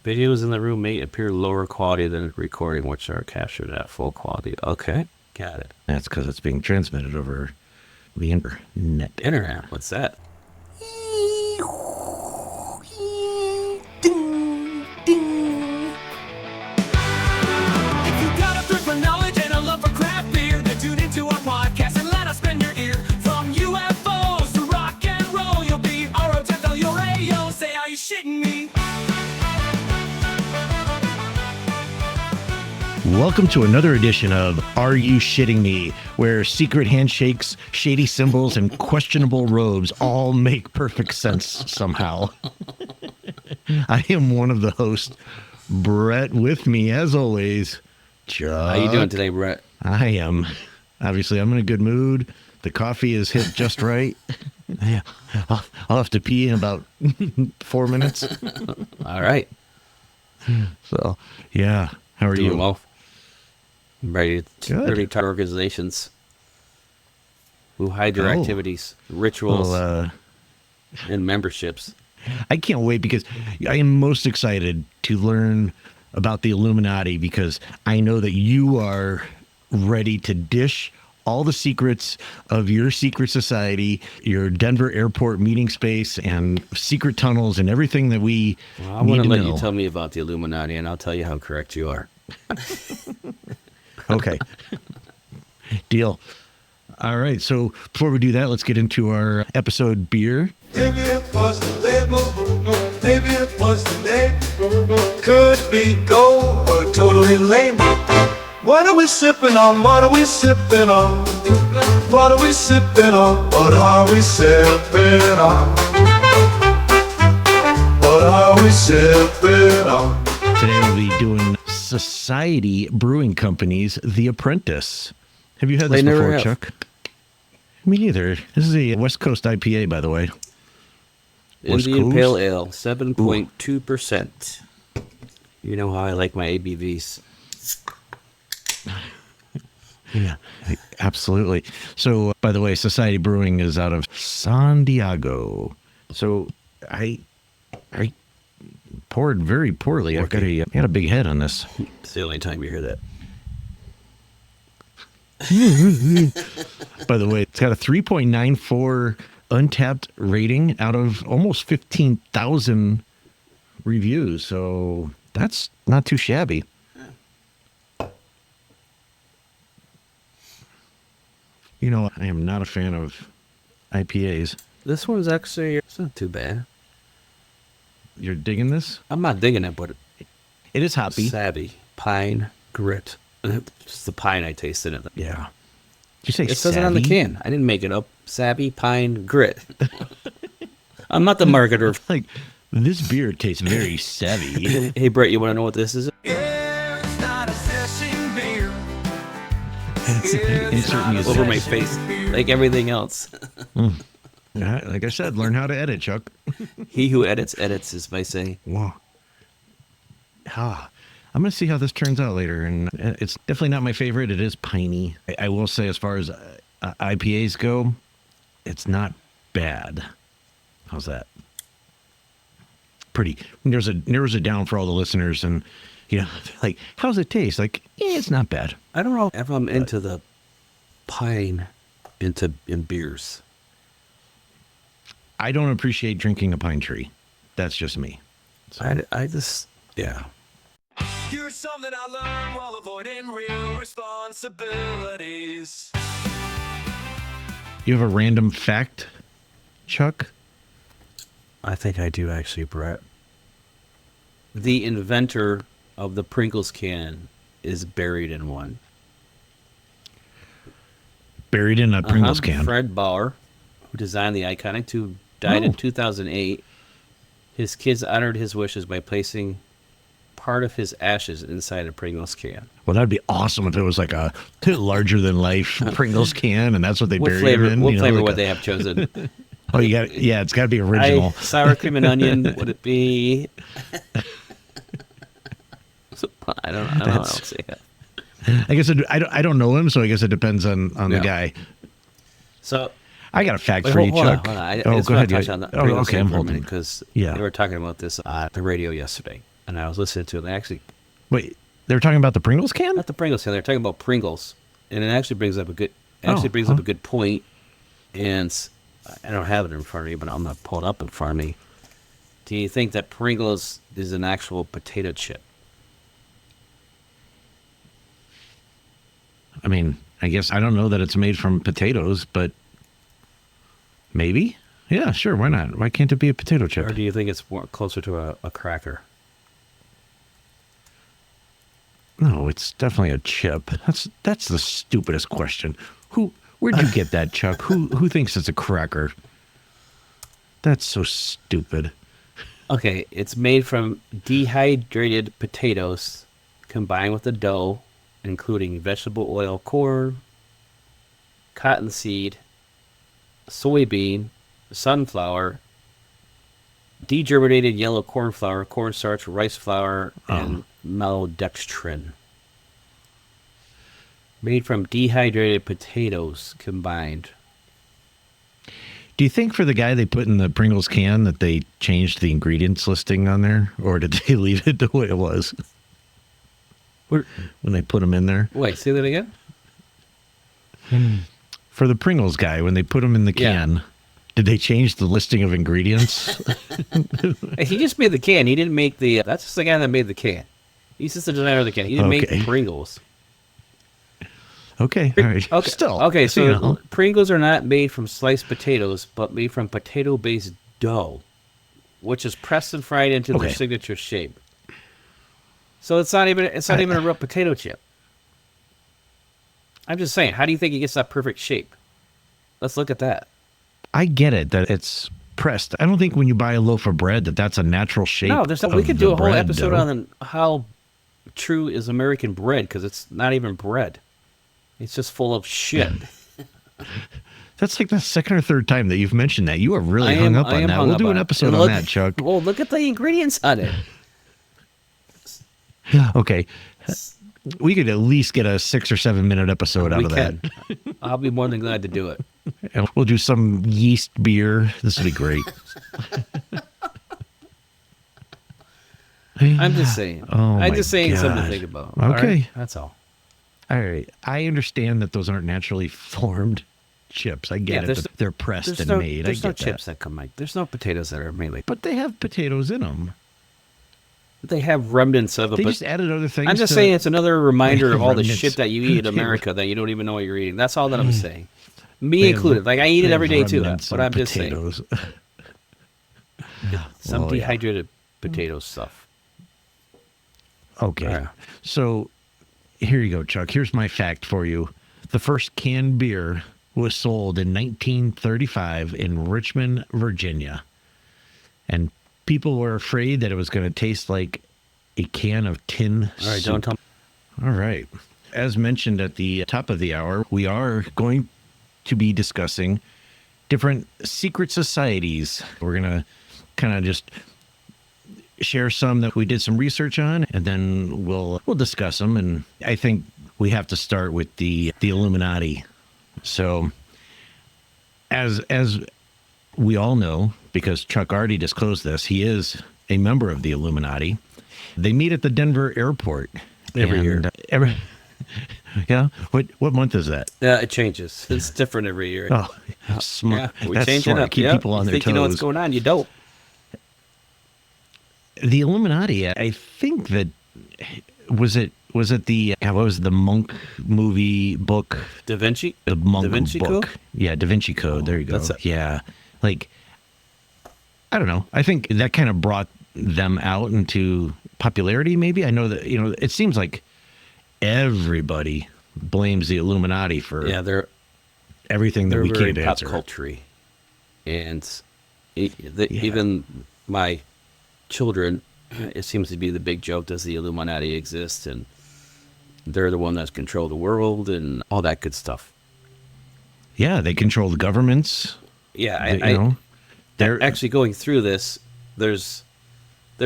Videos in the room may appear lower quality than recording, which are captured at full quality. Okay, got it. That's because it's being transmitted over the internet. Internet, what's that? If you got a thirst for knowledge and a love for craft beer, then tune into our podcast and let us spin your ear. From UFOs to rock and roll, you'll be Oro you'll Rayo. Say, are you shitting me? Welcome to another edition of Are You Shitting Me?, where secret handshakes, shady symbols, and questionable robes all make perfect sense somehow. I am one of the hosts, Brett. With me, as always, Chuck. How you doing today, Brett? I am. Obviously, I'm in a good mood. The coffee is hit just right. Yeah, I'll have to pee in about 4 minutes. All right. So, yeah. How are Doing you? well. I'm ready Good. to target organizations who hide their Oh. activities, rituals, Well, and memberships. I can't wait because I am most excited to learn about the Illuminati because I know that you are ready to dish all the secrets of your secret society, your Denver airport meeting space, and secret tunnels and everything that we Well, I need want to to let know. you tell me about the Illuminati, and I'll tell you how correct you are. Okay. Deal. All right. So before we do that, let's get into our episode beer. Maybe it was the label, maybe it was the label. Could be gold or totally lame. What are we sipping on? What are we sipping on? What are we sipping on? What are we sipping on? What are we sipping on? Today we'll be doing Society Brewing Company's The Apprentice. Have you had this They never before, have. Chuck? Me neither. This is a West Coast IPA, by the way. West Indian Coast? Pale Ale, 7.2%. You know how I like my ABVs. Yeah, absolutely. So, by the way, Society Brewing is out of San Diego. So, I poured very poorly. I've got I had a big head on this. It's the only time you hear that. By the way, it's got a 3.94 untapped rating out of almost 15,000 reviews. So, that's not too shabby. You know, I am not a fan of IPAs. This one's actually, it's not too bad. You're digging this? I'm not digging it, but It is hoppy. savvy, pine, grit. Just the pine I tasted in it. Yeah. Did you say It says it on the savvy? can. I didn't make it up. Savvy, pine, grit. I'm not the marketer. Like, this beer tastes very savvy. Hey, Brett, you want to know what this is? Yeah, it's not a session beer. Insert music. Over my face, like everything else. Yeah, like I said, learn how to edit, Chuck. He who edits, as I say. Whoa. I'm going to see how this turns out later. And it's definitely not my favorite. It is piney. I will say, as far as IPAs go, it's not bad. How's that? Pretty. There's a down for all the listeners. And, you know, like, how's it taste? Like, it's not bad. I don't know if I'm into the pine in beers. I don't appreciate drinking a pine tree. That's just me. I just, yeah. Here's something I learned while avoiding real responsibilities. You have a random fact, Chuck? I think I do actually, Brett. The inventor of the Pringles can is buried in one. Buried in a Pringles can. Fred Bauer, who designed the iconic tube, died in 2008. His kids honored his wishes by placing part of his ashes inside a Pringles can. Well, that'd be awesome if it was like a larger than life Pringles can, and that's what they What buried flavor? him in. What you know, flavor like would a- they have chosen? Oh, it's got to be original. Sour cream and onion. Would it be? I don't know what else to say. I guess I don't know him, so I guess it depends on the Yeah. guy. So I got a fact wait, for you, hold Chuck. on. I oh, just go want ahead. to touch on the Oh, Pringles okay, can I'm for a holding. minute because Yeah. they were talking about this on the radio yesterday. and I was listening to it. Actually, Wait, they were talking about the Pringles can? not the Pringles can. They're talking about Pringles, and it actually brings up a good. Huh. A good point. And I don't have it in front of me, but I'm gonna pull it up in front of me. Do you think that Pringles is an actual potato chip? I mean, I guess I don't know that it's made from potatoes, but maybe. Yeah, sure. Why not? Why can't it be a potato chip? Or do you think it's more closer to a cracker? No, it's definitely a chip. That's the stupidest question. Where'd you get that, Chuck? Who thinks it's a cracker? That's so stupid. Okay, it's made from dehydrated potatoes combined with the dough, including vegetable oil, corn, cottonseed, soybean, sunflower, degerminated yellow corn flour, cornstarch, rice flour, and maltodextrin. Made from dehydrated potatoes combined. Do you think for the guy they put in the Pringles can that they changed the ingredients listing on there, or did they leave it the way it was when they put them in there? Wait, say that again? For the Pringles guy, when they put them in the Yeah. can, did they change the listing of ingredients? He just made the can. He didn't make the. That's just the guy that made the can. He's just the designer of the can. He didn't make Okay. the Pringles. Okay, all right. Okay. Still, Okay, so you know. Pringles are not made from sliced potatoes, but made from potato-based dough, which is pressed and fried into their Okay. signature shape. So it's not even a real potato chip. I'm just saying, how do you think he gets that perfect shape? Let's look at that. I get it that it's pressed. I don't think when you buy a loaf of bread that's a natural shape. No, there's no, we of could the do a whole bread episode dough. on how true is American bread, because it's not even bread. It's just full of shit. That's like the second or third time that you've mentioned that. You are really hung up I on am that. hung We'll up do on an it. episode And on look- that, Chuck. Well, look at the ingredients on it. Okay. We could at least get a 6 or 7 minute episode out We of can. that. I'll be more than glad to do it. And we'll do some yeast beer. This will be great. I'm just saying. Oh I'm my just saying something to God. think about. All Okay. right? That's all. All right. I understand that those aren't naturally formed chips. I get it. there's- That they're pressed There's and no, made. there's I no get that. chips that come like. There's no potatoes that are made like. But they have potatoes in them. They have remnants of it. They But just added other things. I'm just to- saying it's another reminder They of have all the remnants. shit that you eat in America that you don't even know what you're eating. That's all that I'm saying. Me They have- included. Like I eat they it every have day too. remnants But of I'm just saying. potatoes. Some Oh, yeah. dehydrated potato stuff. Okay. Yeah. So here you go, Chuck. Here's my fact for you. The first canned beer was sold in 1935 in Richmond, Virginia. And people were afraid that it was going to taste like a can of tin All right, soup. don't tell me. All right. As mentioned at the top of the hour, we are going to be discussing different secret societies. We're going to kind of just share some that we did some research on, and then we'll discuss them. And I think we have to start with the Illuminati. So as we all know, because Chuck already disclosed this, he is a member of the Illuminati. They meet at the Denver airport Every year. Every yeah. What month is that? Yeah, it changes. It's different every year. Oh, smart. Yeah, we That's change smart. it up. Keep Yep. people on you their think toes. you know what's going on? You don't. The Illuminati. I think that was it. Was it the what was the monk movie book? Da Vinci. The monk Da Vinci book. Code? Yeah, Da Vinci Code. There you go. That's it. Yeah, like I don't know. I think that kind of brought them out into popularity. Maybe I know that it seems like everybody blames the Illuminati for Yeah, they're everything that we very can't pop answer. culture, and even my children, it seems to be the big joke: does the Illuminati exist? And they're the one that's control the world and all that good stuff. Yeah, they control the governments. Yeah, They're actually going through this. There's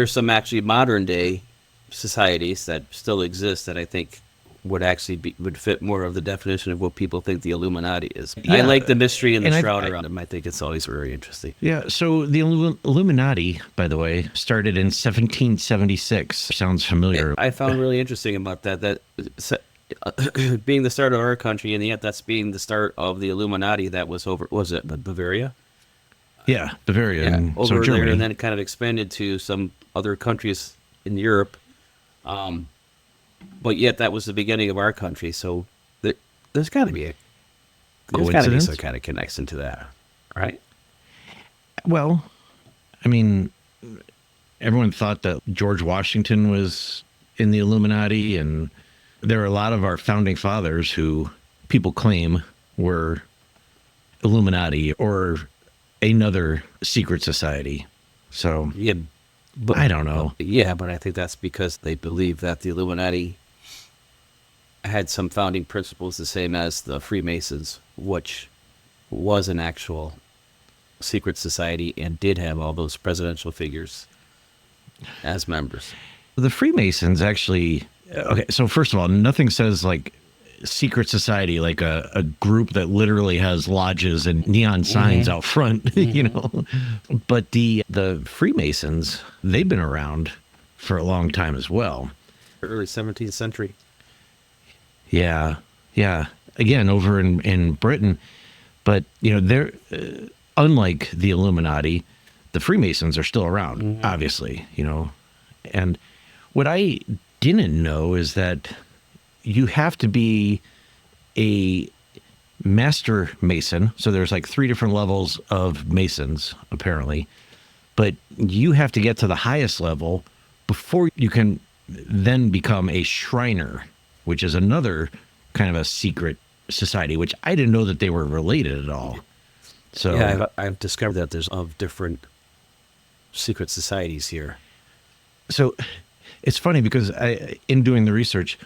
some actually modern day societies that still exist that I think would actually would fit more of the definition of what people think the Illuminati is. I Yeah. like the mystery and the And shroud around them. I think it's always very interesting. Yeah, so the Illuminati, by the way, started in 1776. Sounds familiar. I found really interesting about that being the start of our country, and yet that's being the start of the Illuminati that was over, was it Bavaria? Yeah, Bavaria, and so over there, Germany. and then it kind of expanded to some other countries in Europe. But yet that was the beginning of our country, so there's got to be Coincidence? some kind of connection to that, right? Well, I mean, everyone thought that George Washington was in the Illuminati, and there are a lot of our founding fathers who people claim were Illuminati or another secret society. So Yeah, but I don't know. Yeah, but I think that's because they believe that the Illuminati had some founding principles the same as the Freemasons, which was an actual secret society and did have all those presidential figures as members. The Freemasons actually, okay, so first of all, nothing says like secret society, like a group that literally has lodges and neon signs out front, you know. But the Freemasons, they've been around for a long time as well. Early 17th century. Yeah, yeah. Again, over in Britain, but you know, they're unlike the Illuminati, the Freemasons are still around, obviously, you know. And what I didn't know is that you have to be a master mason. So there's like 3 different levels of masons, apparently. But you have to get to the highest level before you can then become a Shriner, which is another kind of a secret society, which I didn't know that they were related at all. So Yeah, I've discovered that there's of different secret societies here. So it's funny because in doing the research,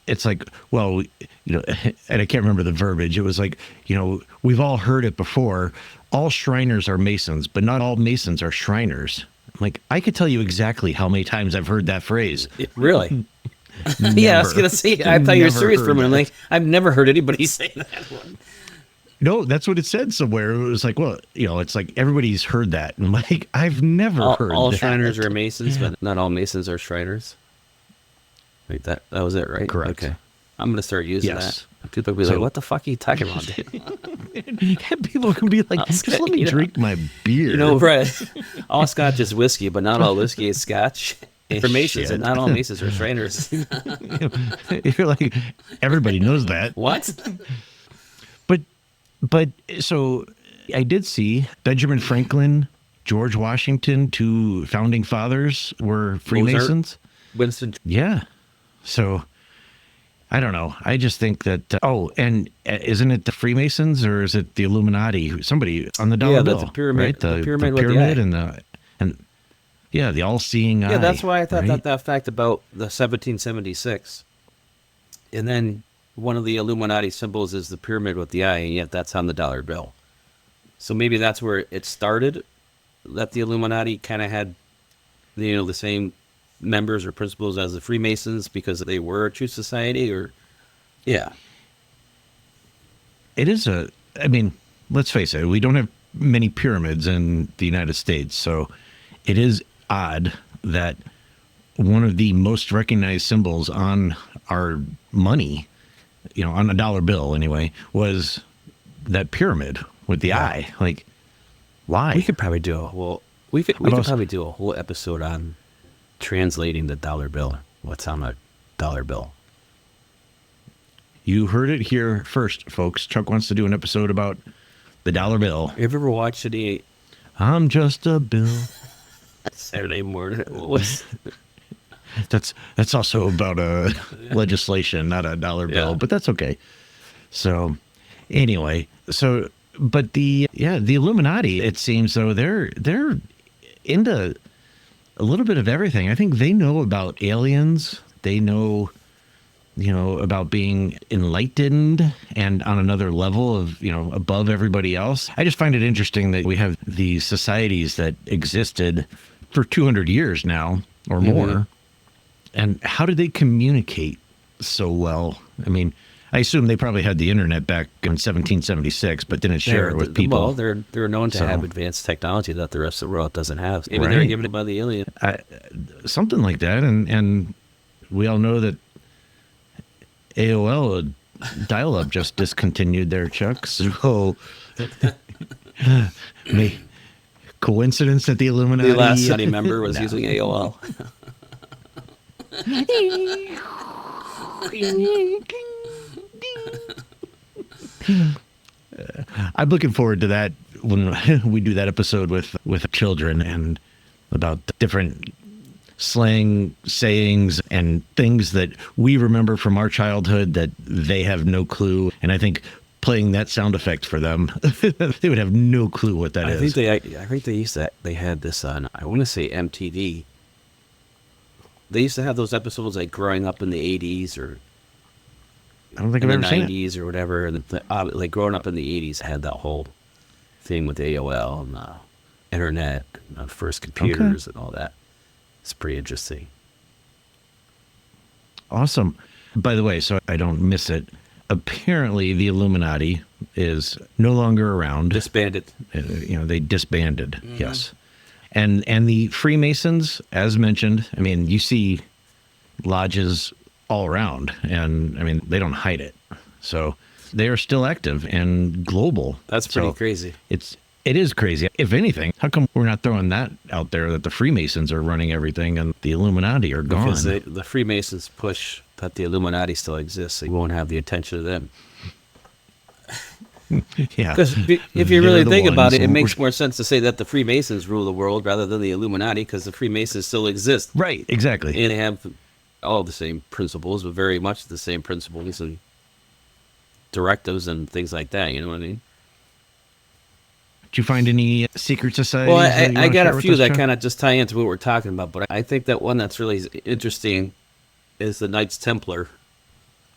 it's like, well, you know, and I can't remember the verbiage. It was like, you know, we've all heard it before. All Shriners are Masons, but not all Masons are Shriners. I'm like, I could tell you exactly how many times I've heard that phrase. Really? Yeah, I was going to say, I thought you were Never serious for a heard minute. that. Like, I've never heard anybody say that one. No, that's what it said somewhere. It was like, well, you know, it's like everybody's heard that. And I'm like, I've never heard All that. Shriners are Masons, but not all Masons are Shriners. Wait, that was it, right? Correct. Okay. I'm going to start using Yes. that. People will be So- like, what the fuck are you talking about, dude? People can be like, just let me You know- drink my beer. You know, right. All Scotch is whiskey, but not all whiskey is Scotch. For Masons, Shit. and not all Masons are Shriners. You're like, everybody knows that. What? But so I did see Benjamin Franklin, George Washington, 2 founding fathers were Freemasons. Winston. Yeah. So I don't know. I just think that, and isn't it the Freemasons or is it the Illuminati? Somebody on the dollar Yeah, bill, that's a pyramid. right? The pyramid with the eye. and yeah, the all-seeing eye. Yeah, that's why I thought right? that fact about the 1776. And then one of the Illuminati symbols is the pyramid with the eye, and yet that's on the dollar bill. So maybe that's where it started, that the Illuminati kind of had, you know, the same members or principles as the Freemasons because they were a true society, or yeah. It is I mean, let's face it, we don't have many pyramids in the United States, so it is odd that one of the most recognized symbols on our money, you know, on a dollar bill anyway, was that pyramid with the eye. Like, why? We could probably do a whole we could About- probably do a whole episode on translating the dollar bill. What's on a dollar bill? You heard it here first, folks. Chuck wants to do an episode about the dollar bill. Have you ever watched any I'm just a bill. Saturday morning? What's That's also about legislation, not a dollar bill, Yeah. but that's okay. So anyway, but the Illuminati, it seems though they're into a little bit of everything. I think they know about aliens. They know, you know, about being enlightened and on another level of, you know, above everybody else. I just find it interesting that we have these societies that existed for 200 years now or more. And how do they communicate so well. I mean, I assume they probably had the internet back in 1776, but didn't share it with people. Well, they're known to So- have advanced technology that the rest of the world doesn't have. Maybe they're Right. given it by the alien. Something like that, and we all know that AOL dial-up just discontinued their Chuck. So, coincidence that the Illuminati. The last study member was using AOL. I'm looking forward to that when we do that episode with children and about different slang sayings and things that we remember from our childhood that they have no clue. And I think playing that sound effect for them, they would have no clue what that is. I think they had this on, I want to say MTV. They used to have those episodes like growing up in the 80s or I don't think in I've the ever seen it. 90s or whatever. And like growing up in the 80s had that whole thing with AOL and internet, and first computers and all that. It's pretty interesting. Awesome. By the way, so I don't miss it, apparently the Illuminati is no longer around. Disbanded. They disbanded. Yes. And the Freemasons, as mentioned, I mean, you see lodges all around, and I mean, they don't hide it. So they are still active and global. That's pretty So crazy. It is crazy. If anything, how come we're not throwing that out there that the Freemasons are running everything and the Illuminati are gone? Because the Freemasons push that the Illuminati still exists. So you won't have the attention of them. Yeah. Because if you They're really the think about ones it, it who- makes more sense to say that the Freemasons rule the world rather than the Illuminati, because the Freemasons still exist. Right, exactly. And they have all the same principles, but very much the same principles and directives and things like that. You know what I mean? Did you find any secret societies? Well, that you I wanna got share a with few us, that Chuck? kind of just tie into what we're talking about, but I think that one that's really interesting is the Knights Templar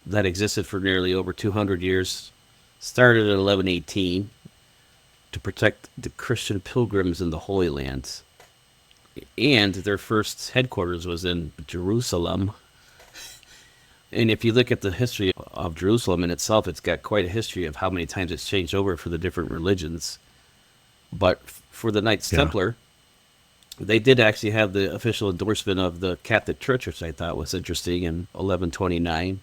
that existed for nearly over 200 years. Started in 1118 to protect the Christian pilgrims in the Holy Lands. And their first headquarters was in Jerusalem. And if you look at the history of Jerusalem in itself, it's got quite a history of how many times it's changed over for the different religions. But for the Knights Yeah. Templar, they did actually have the official endorsement of the Catholic Church, which I thought was interesting, in 1129.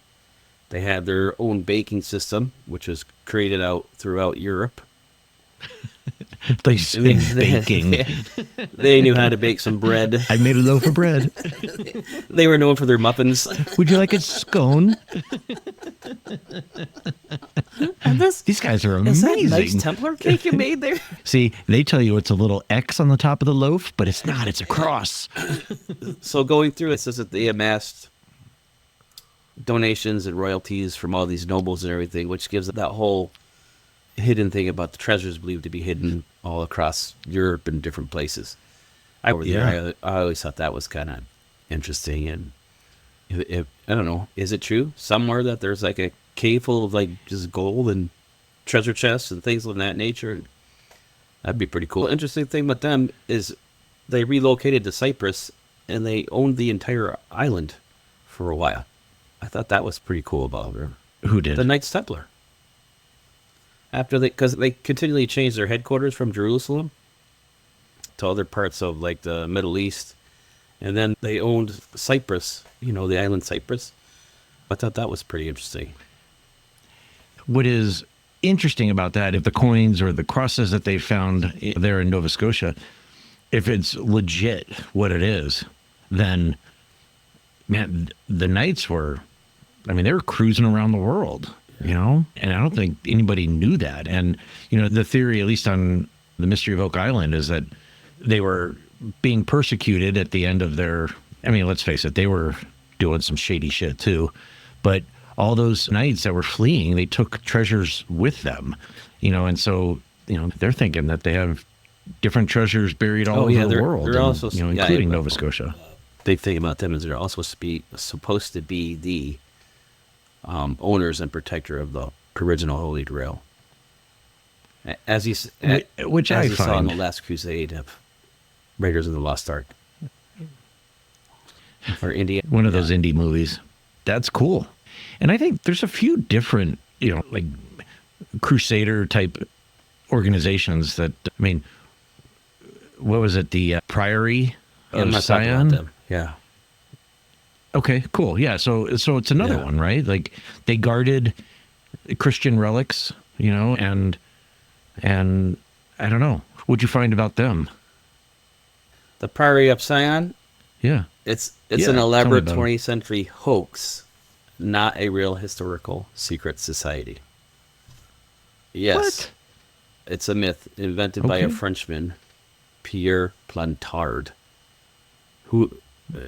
They had their own baking system, which was created out throughout Europe. They spin baking. They knew how to bake some bread. I made a loaf of bread. They were known for their muffins. Would you like a scone? These guys are Is that Knights amazing. Templar cake you made there? See, they tell you it's a little X on the top of the loaf, but it's not. It's a cross. So going through it says that they amassed donations and royalties from all these nobles and everything, which gives it that whole hidden thing about the treasures believed to be hidden all across Europe and different places. I always thought that was kind of interesting. And if, I don't know, is it true somewhere that there's like a cave full of like just gold and treasure chests and things of that nature? That'd be pretty cool. Interesting thing about them is they relocated to Cyprus and they owned the entire island for a while. I thought that was pretty cool about her. Who did? The Knights Templar. Because they continually changed their headquarters from Jerusalem to other parts of like the Middle East, and then they owned Cyprus. The island Cyprus. I thought that was pretty interesting. What is interesting about that, if the coins or the crosses that they found there in Nova Scotia, if it's legit what it is, then, man, the Knights were, they were cruising around the world, and I don't think anybody knew that. And, the theory, at least on the Mystery of Oak Island, is that they were being persecuted at the end of their, let's face it, they were doing some shady shit too, but all those knights that were fleeing, they took treasures with them, and so, they're thinking that they have different treasures buried all over the world, they're also, including Nova Scotia. Big thing about them is they're also supposed to be the owners and protector of the original Holy Grail. Which I as you saw in find the Last Crusade of Raiders of the Lost Ark. Or India. one of those indie movies. That's cool. And I think there's a few different, like crusader type organizations that, I mean, what was it? The Priory I'm of not talking about Sion? them. Yeah. Okay, cool. Yeah. So it's another Yeah. one, right? Like they guarded Christian relics, and I don't know. What'd you find about them? The Priory of Sion, Yeah. it's Yeah, an tell me elaborate about 'em. 20th century hoax, not a real historical secret society. Yes. What? It's a myth invented by a Okay. Frenchman, Pierre Plantard, who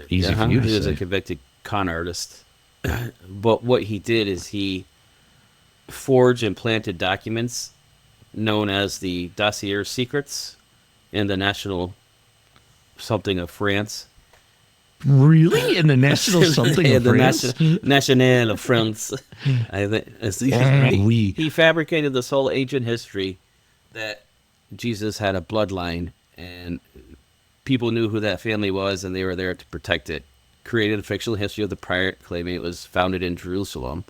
Easy for you to he was a say. convicted con artist. But what he did is he forged and planted documents known as the Dossier Secrets in the National something of France. Really? In the national something Yeah, of the France? National of France. I think Oui. he fabricated this whole ancient history that Jesus had a bloodline and people knew who that family was and they were there to protect it. Created a fictional history of the prior, claiming it was founded in Jerusalem,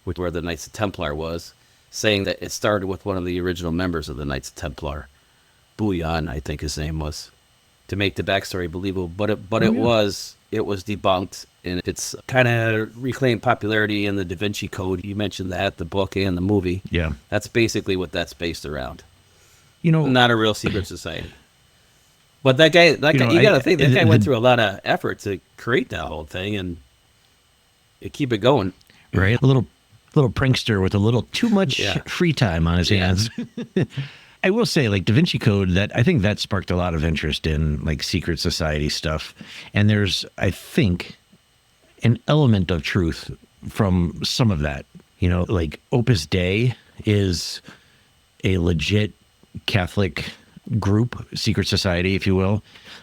which where the Knights of Templar was, saying that it started with one of the original members of the Knights of Templar, Bouillon, I think his name was, to make the backstory believable. But it was debunked, and it's kind of reclaimed popularity in the Da Vinci Code. You mentioned that, the book and the movie. Yeah. That's basically what that's based around. You know, Not a real secret society. But that guy, know, you got to I- think that guy the- went through a lot of effort to create that whole thing and keep it going. right? A little prankster with a little too much Yeah. free time on his Yeah. hands. I will say, like Da Vinci Code, that I think that sparked a lot of interest in like secret society stuff. And there's, I think, an element of truth from some of that. Like Opus Dei is a legit Catholic group, secret society, if you will.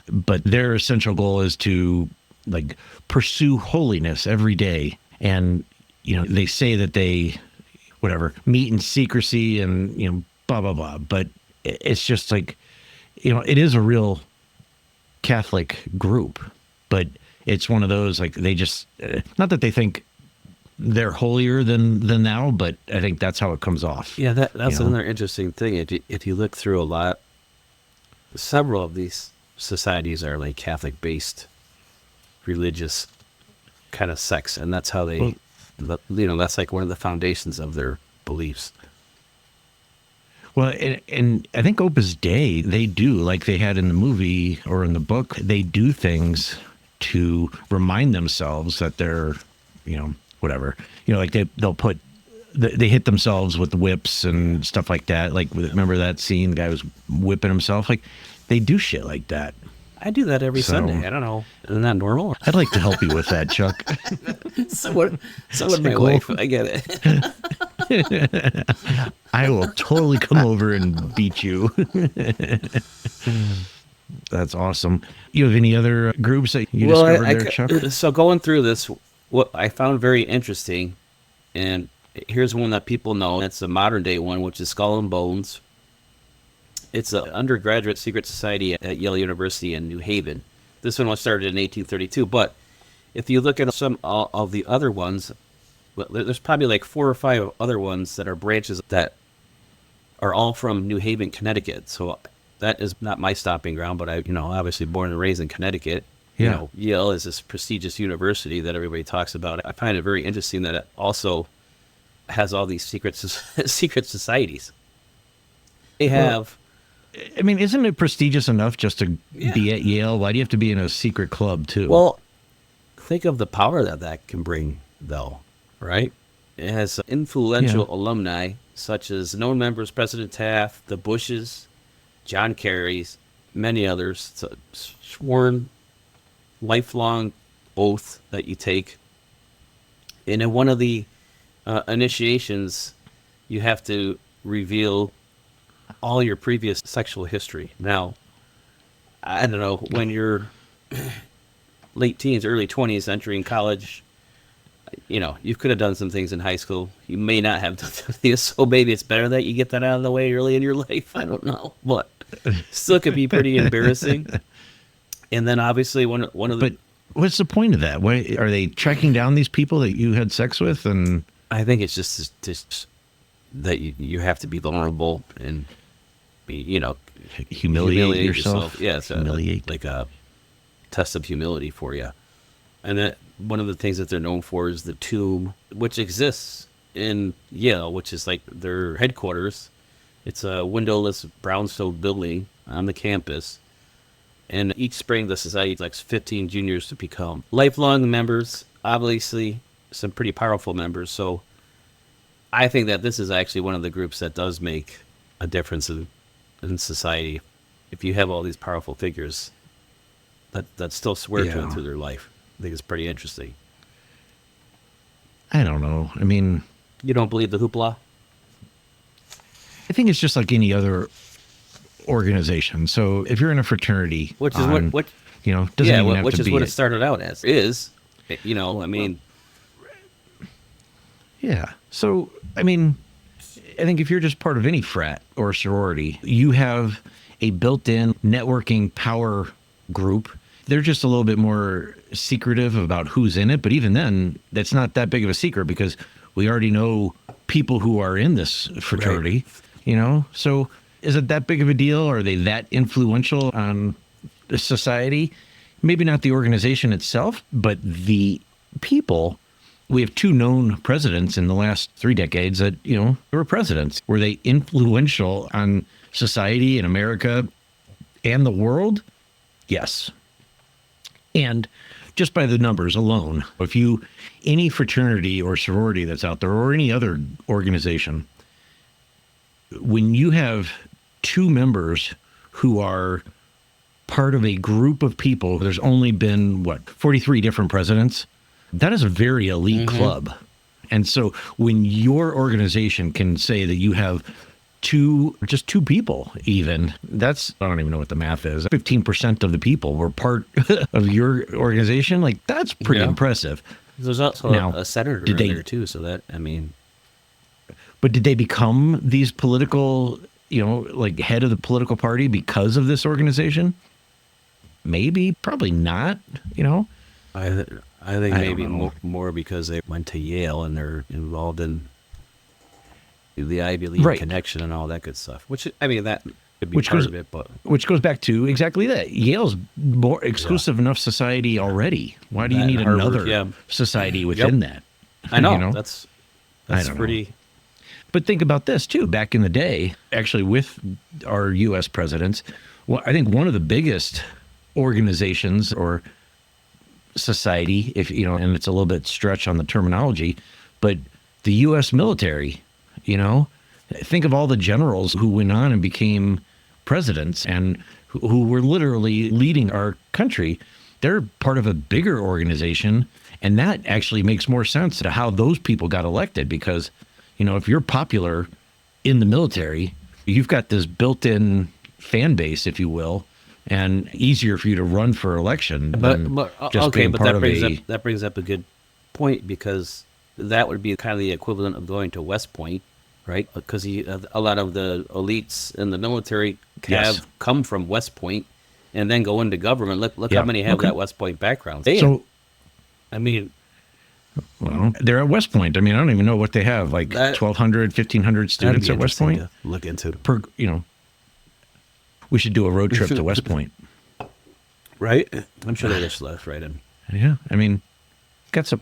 But their essential goal is to like pursue holiness every day. And, they say that they, whatever, meet in secrecy and, blah, blah, blah. But it's just like, it is a real Catholic group, but it's one of those, like, they just, not that they think they're holier than thou, but I think that's how it comes off. Yeah, that's You know? another interesting thing. If you look through several of these societies are like Catholic-based religious kind of sects, and that's how they, that's like one of the foundations of their beliefs. Well, and I think Opus Dei, they do, like they had in the movie or in the book, they do things to remind themselves that they're, whatever. Like they'll put, they hit themselves with whips and stuff like that. Like, remember that scene? The guy was whipping himself. Like, they do shit like that. I do that every So- Sunday. I don't know. Isn't that normal? I'd like to help you with that, Chuck. So would my cool. wife. I get it. I will totally come over and beat you. That's awesome. You have any other groups that you discovered there, Chuck? So going through this, what I found very interesting, and here's one that people know. It's a modern day one, which is Skull and Bones. It's an undergraduate secret society at Yale University in New Haven. This one was started in 1832, but if you look at some of the other ones, well, there's probably like 4 or 5 other ones that are branches that are all from New Haven, Connecticut. So that is not my stopping ground, but I, obviously born and raised in Connecticut. Yeah. Yale is this prestigious university that everybody talks about. I find it very interesting that it also has all these secret societies. They have. I mean, isn't it prestigious enough just to Yeah. be at Yale? Why do you have to be in a secret club, too? Well, think of the power that can bring, though, right? It has influential Yeah. alumni, such as known members President Taft, the Bushes, John Kerry's, many others. It's a sworn, lifelong oath that you take. And in one of the initiations, you have to reveal all your previous sexual history. Now, I don't know, when you're late teens, early 20s, entering college, you could have done some things in high school. You may not have done things, so maybe it's better that you get that out of the way early in your life. I don't know, but still could be pretty embarrassing. And then obviously one of the What's the point of that? Why are they tracking down these people that you had sex with? And I think it's just that you have to be vulnerable and be, humiliate yourself. Yeah, it's like a test of humility for you. And that one of the things that they're known for is the tomb, which exists in Yale, which is like their headquarters. It's a windowless brownstone building on the campus. And each spring, the society elects 15 juniors to become lifelong members, obviously some pretty powerful members. So I think that this is actually one of the groups that does make a difference in society. If you have all these powerful figures that still swear to Yeah. it through their life, I think it's pretty interesting. I don't know. I mean, You don't believe the hoopla? I think it's just like any other organization. So if you're in a fraternity, Which is on, what doesn't yeah, even have which to is be what it started out as. I mean, Yeah. So, I mean, I think if you're just part of any frat or sorority, you have a built-in networking power group. They're just a little bit more secretive about who's in it. But even then, that's not that big of a secret because we already know people who are in this fraternity, So is it that big of a deal? Are they that influential on the society? Maybe not the organization itself, but the people. We have two known presidents in the last 3 decades that, were presidents. Were they influential on society in America and the world? Yes. And just by the numbers alone, any fraternity or sorority that's out there or any other organization, when you have 2 members who are part of a group of people, there's only been, 43 different presidents? That is a very elite club. And so when your organization can say that you have just two people even, I don't even know what the math is. 15% of the people were part of your organization. Like, that's pretty impressive. there's also Now, a senator did in they- there too. So that, I mean, But did they become these political, like head of the political party because of this organization? Maybe, probably not, I think I maybe don't know. more because they went to Yale and they're involved in the Ivy League Right. connection and all that good stuff. Which, I mean, that could be Which part goes- of it, but Which goes back to exactly that. Yale's more exclusive enough society already. Why do you That need and Harvard, another yeah. society within that? I know, You know? that's don't know. pretty. But think about this too. Back in the day, actually with our U.S. presidents, well, I think one of the biggest organizations or society, and it's a little bit stretch on the terminology, but the U.S. military, think of all the generals who went on and became presidents and who were literally leading our country. They're part of a bigger organization, and that actually makes more sense to how those people got elected because, if you're popular in the military, you've got this built-in fan base, if you will, and easier for you to run for election. than just Okay, being but part that of brings up a good point because that would be kind of the equivalent of going to West Point, right? Because a lot of the elites in the military Yes. have come from West Point and then go into government. Look Yeah, how many have okay. that West Point background. So, I mean, well, they're at West Point. I mean, I don't even know what they have, like That- 1,200, 1,500 students that'd be at West interesting Point. to look into. We should do a road trip to West Point. Right? I'm sure they just left right in. Yeah, I mean, got some.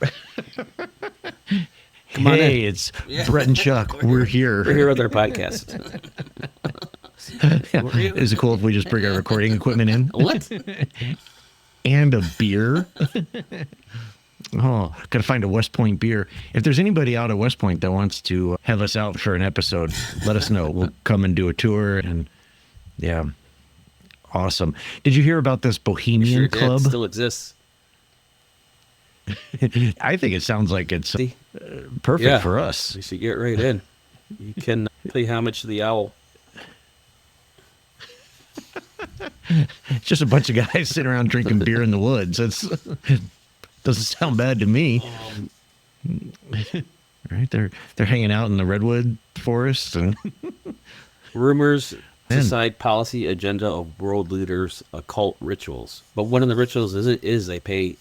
Come on Hey, in. it's Brett and Chuck. We're here. We're here with our podcast. Yeah. Is it cool if we just bring our recording equipment in? What? And a beer? Oh, gotta find a West Point beer. If there's anybody out at West Point that wants to have us out for an episode, let us know. We'll come and do a tour. And yeah, awesome. Did you hear about this Bohemian Sure did. Club? Still exists. I think it sounds like it's See? perfect Yeah. for us. We should get right in. You can pay homage to the owl. It's just a bunch of guys sitting around drinking beer in the woods. It doesn't sound bad to me. Right? They're hanging out in the redwood forest and Rumors Society policy agenda of world leaders occult rituals. But one of the rituals is they pay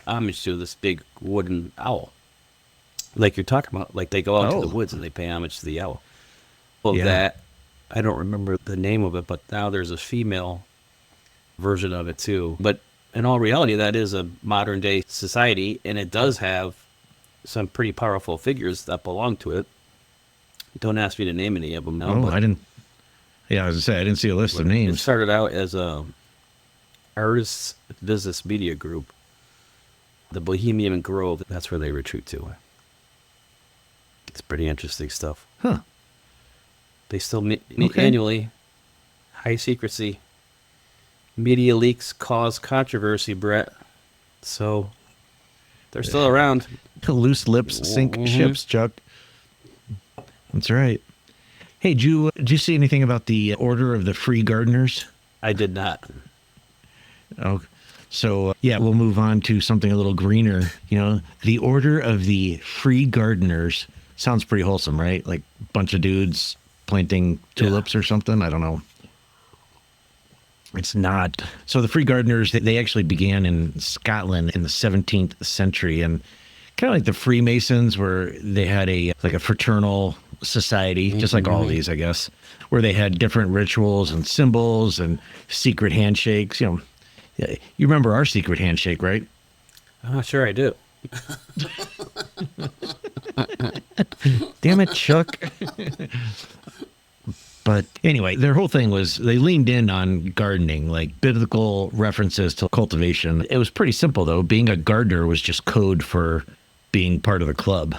homage to this big wooden owl. Like you're talking about, like they go out to the woods and they pay homage to the owl. Well, Yeah. that I don't remember the name of it, but now there's a female version of it too. But in all reality, that is a modern day society, and it does have some pretty powerful figures that belong to it. Don't ask me to name any of them now. Oh, but I didn't. Yeah, I was gonna say I didn't see a list of it names. started out as a artists business media group. The Bohemian Grove, that's where they retreat to. It's pretty interesting stuff. Huh. They still meet Okay. annually. High secrecy. Media leaks cause controversy, Brett. So they're still around. Loose lips sink Mhm. ships, Chuck. That's right. Hey, did you see anything about the Order of the Free Gardeners? I did not. Oh, so yeah, we'll move on to something a little greener. You know, the Order of the Free Gardeners sounds pretty wholesome, right? Like a bunch of dudes planting tulips or something. I don't know. It's not. So the Free Gardeners, they actually began in Scotland in the 17th century, and kind of like the Freemasons, where they had a fraternal society, just like all these, I guess, where they had different rituals and symbols and secret handshakes. You know, you remember our secret handshake, right? Oh, sure I do. Damn it, Chuck. But anyway, their whole thing was they leaned in on gardening, like biblical references to cultivation. It was pretty simple, though. Being a gardener was just code for being part of the club.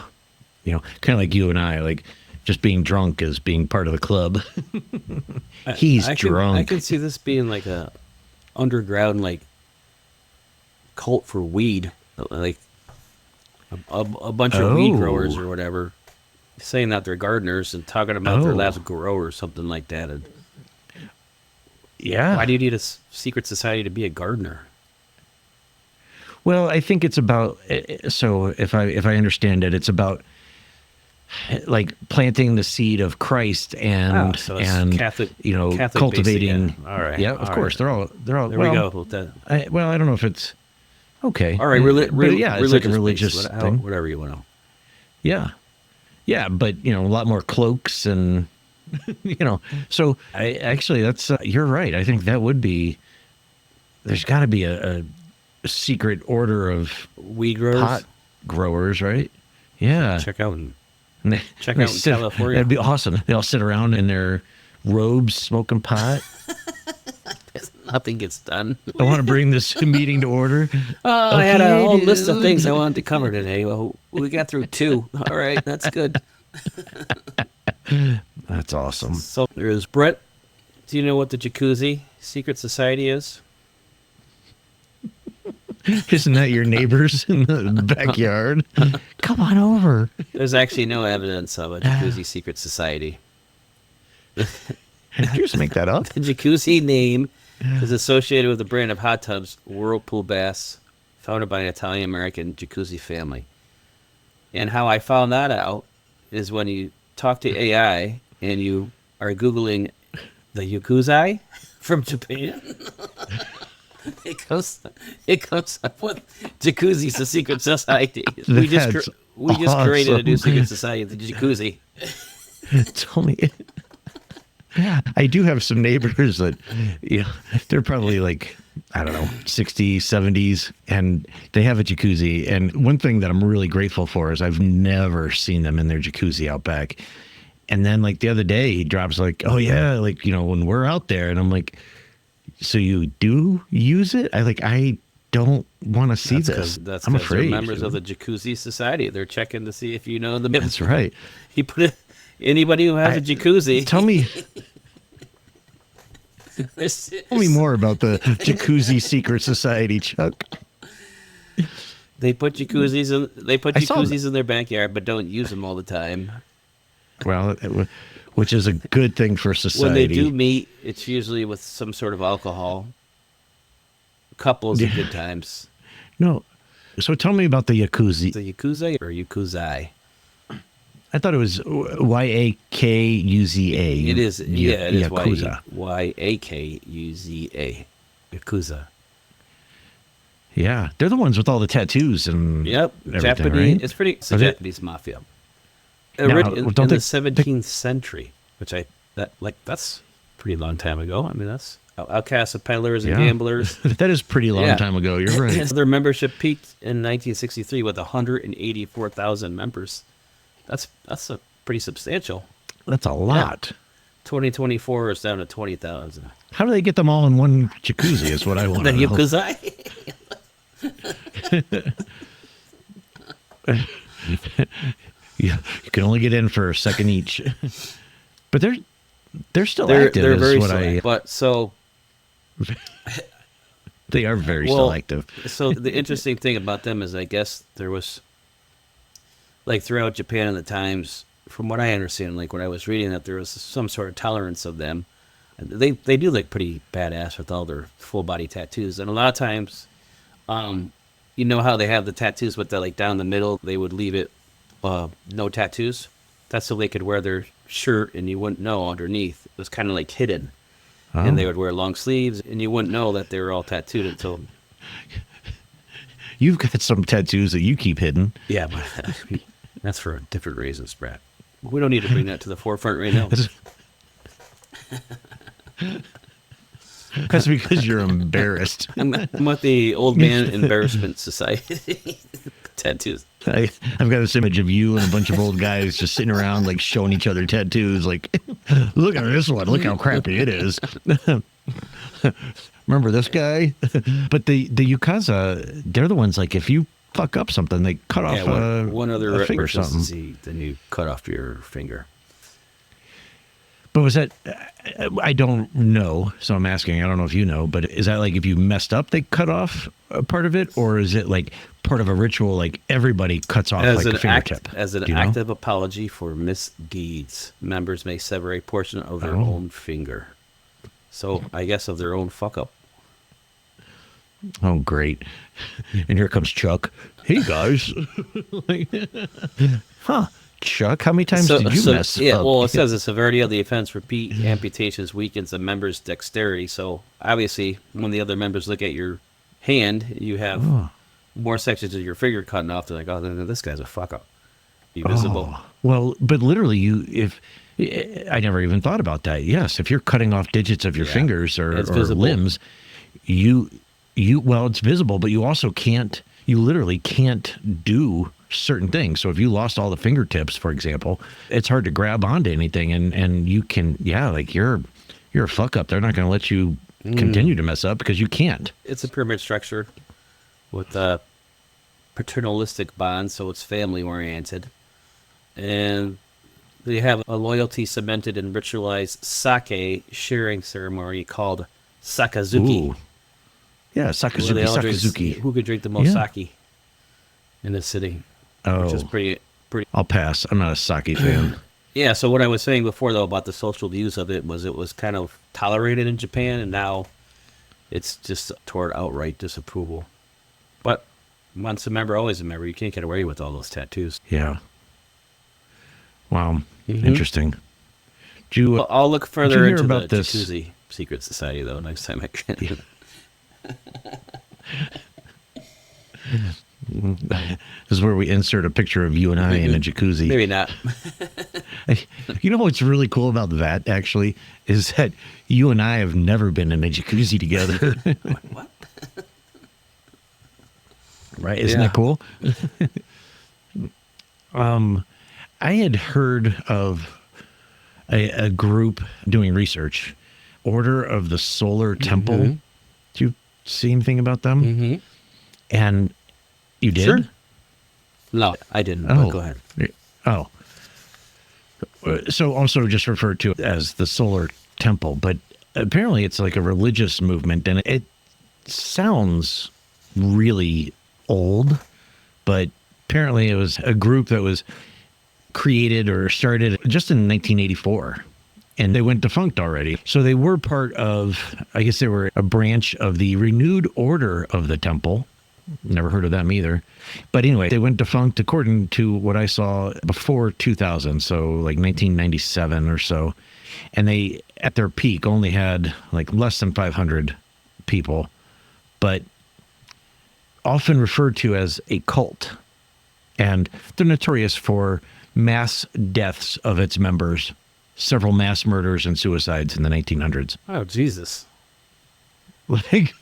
You know, kind of like you and I, like just being drunk is being part of the club. He's drunk. I can see this being like a underground, like cult for weed, like a bunch of weed growers or whatever, saying that they're gardeners and talking about their last grow or something like that. And yeah. why do you need a secret society to be a gardener? Well, I think it's about, so if I understand it, it's about like planting the seed of Christ and So it's and Catholic, you know, Catholic cultivating. basic, yeah. All right. Yeah, of all course. right. They're all There well, we go. With that. I don't know if it's okay. All right, but yeah, it's like a religious based, thing. whatever you want to. Yeah, but you know, a lot more cloaks and you know. So I actually, that's you're right. I think that would be. There's got to be a secret order of Weed growers. pot growers, right? Yeah. Check out and And they, check they out in sit- California. That'd be awesome. They all sit around in their robes, smoking pot. Nothing gets done. I want to bring this meeting to order. I had a Okay, whole list of dude. things I wanted to cover today. Well, we got through 2. All right, that's good. That's awesome. So there's Brett. Do you know what the Jacuzzi secret society is? Isn't that your neighbors in the backyard? Come on over. There's actually no evidence of a Jacuzzi secret society. Did you just make that up? The Jacuzzi name is associated with the brand of hot tubs Whirlpool Baths, founded by an Italian-American Jacuzzi family. And how I found that out is when you talk to AI and you are Googling the Jacuzzi from Japan. It comes up with Jacuzzi's a secret society. We just That's created a new awesome. secret society, the Jacuzzi. Tell me. I do have some neighbors that, you know, they're probably like, I don't know, 60s, 70s, and they have a jacuzzi. And one thing that I'm really grateful for is I've never seen them in their jacuzzi out back. And then like the other day he drops like, oh yeah, like, you know, when we're out there, and I'm like, so you do use it? I don't want to see this. That's I'm 'cause afraid. they're members of the Jacuzzi Society. They're checking to see if you know the. That's right. He put it. Anybody who has a jacuzzi. Tell me Tell more about the Jacuzzi Secret Society, Chuck. They put jacuzzis in. They put I saw jacuzzis in their backyard, but don't use them all the time. Well, which is a good thing for society. When they do meet, it's usually with some sort of alcohol. Couples at good times. No. So tell me about the jacuzzi. The Yakuza or Yakuzai? I thought it was Yakuza. It is, yeah, it is Yakuza. Yakuza. Yakuza. Yeah, they're the ones with all the tattoos and Yep, everything, Japanese. right? It's pretty. It's a Are they- Japanese mafia. Now, In don't the they- 17th century, which that's a pretty long time ago. I mean, that's outcasts of peddlers and Yeah. gamblers. That is pretty long Yeah. time ago. You're right. Their membership peaked in 1963 with 184,000 members. That's a pretty substantial. That's a lot. 2024 is down to 20,000. How do they get them all in one jacuzzi? Is what I want The to know. Yakuza. Yeah, you can only get in for a second each. But they're still They're active. very is what select. But so they are very Well, still active. So the interesting thing about them is, I guess there was, like, throughout Japan in the times, from what I understand, like when I was reading that, there was some sort of tolerance of them. And they do look pretty badass with all their full body tattoos, and a lot of times, you know how they have the tattoos with the, like, down the middle, they would leave it no tattoos. That's so they could wear their shirt and you wouldn't know underneath. It was kind of like hidden. Oh. And they would wear long sleeves, and you wouldn't know that they were all tattooed until. You've got some tattoos that you keep hidden. Yeah, but that's for different reasons, Brad. We don't need to bring that to the forefront right now. That's because you're embarrassed. I'm with the Old Man Embarrassment Society. Tattoos. I've got this image of you and a bunch of old guys just sitting around, like, showing each other tattoos. Like, look at this one. Look how crappy it is. Remember this guy? But the Yakuza, they're the ones, like, if you fuck up something, they cut off one other a finger or something. something. Then you cut off your finger. But was that, I don't know, so I'm asking, I don't know if you know, but is that like if you messed up, they cut off a part of it? Or is it like part of a ritual, like everybody cuts off like the fingertip? As an Do you know? act of apology for misdeeds, members may sever a portion of their Oh. own finger. So I guess of their own fuck up. Oh, great. And here comes Chuck. Hey, guys. Like, huh, Chuck, how many times did you mess yeah, up? well, it says the severity of the offense, repeat amputations weakens a member's dexterity. So obviously, when the other members look at your hand, you have more sections of your finger cutting off. They're like, oh, this guy's a fuck up. Be visible. Oh, well, but literally, I never even thought about that. Yes, if you're cutting off digits of your Yeah, fingers or it's visible. limbs, well, it's visible, but you also you literally can't do certain things. So if you lost all the fingertips, for example, it's hard to grab onto anything, and you can, like you're a fuck up. They're not going to let you continue to mess up because you can't. It's a pyramid structure with a paternalistic bond, so it's family oriented. And they have a loyalty cemented and ritualized sake sharing ceremony called Sakazuki. Ooh. Yeah, Where Sakazuki, they all drink- Sakazuki. who could drink the most Yeah. sake in the city, Oh, which is pretty. I'll pass. I'm not a sake fan. Yeah, so what I was saying before, though, about the social use of it was kind of tolerated in Japan, and now it's just toward outright disapproval. But once a member, always a member. You can't get away with all those tattoos. Yeah. Wow. Mhm. Interesting. Did you, Well, I'll look did you further hear into about the this? Jacuzzi Secret Society, though, next time I can. This is where we insert a picture of you and I in a jacuzzi. Maybe not. You know what's really cool about that, actually, is that you and I have never been in a jacuzzi together. What? Right? Isn't Yeah. that cool? I had heard of a group doing research, Order of the Solar Temple. Mhm. Did you see anything about them? Mm-hmm. And you did? Sure. No, I didn't. But go ahead. Oh. So also just referred to as the Solar Temple, but apparently it's like a religious movement, and it sounds really old, but apparently it was a group that was created or started just in 1984. And they went defunct already. So they were part of, I guess they were a branch of the Renewed Order of the Temple. Never heard of them either. But anyway, they went defunct according to what I saw before 2000, so like 1997 or so. And they, at their peak, only had like less than 500 people, but often referred to as a cult. And they're notorious for mass deaths of its members, several mass murders and suicides in the 1900s. Oh, Jesus. Like,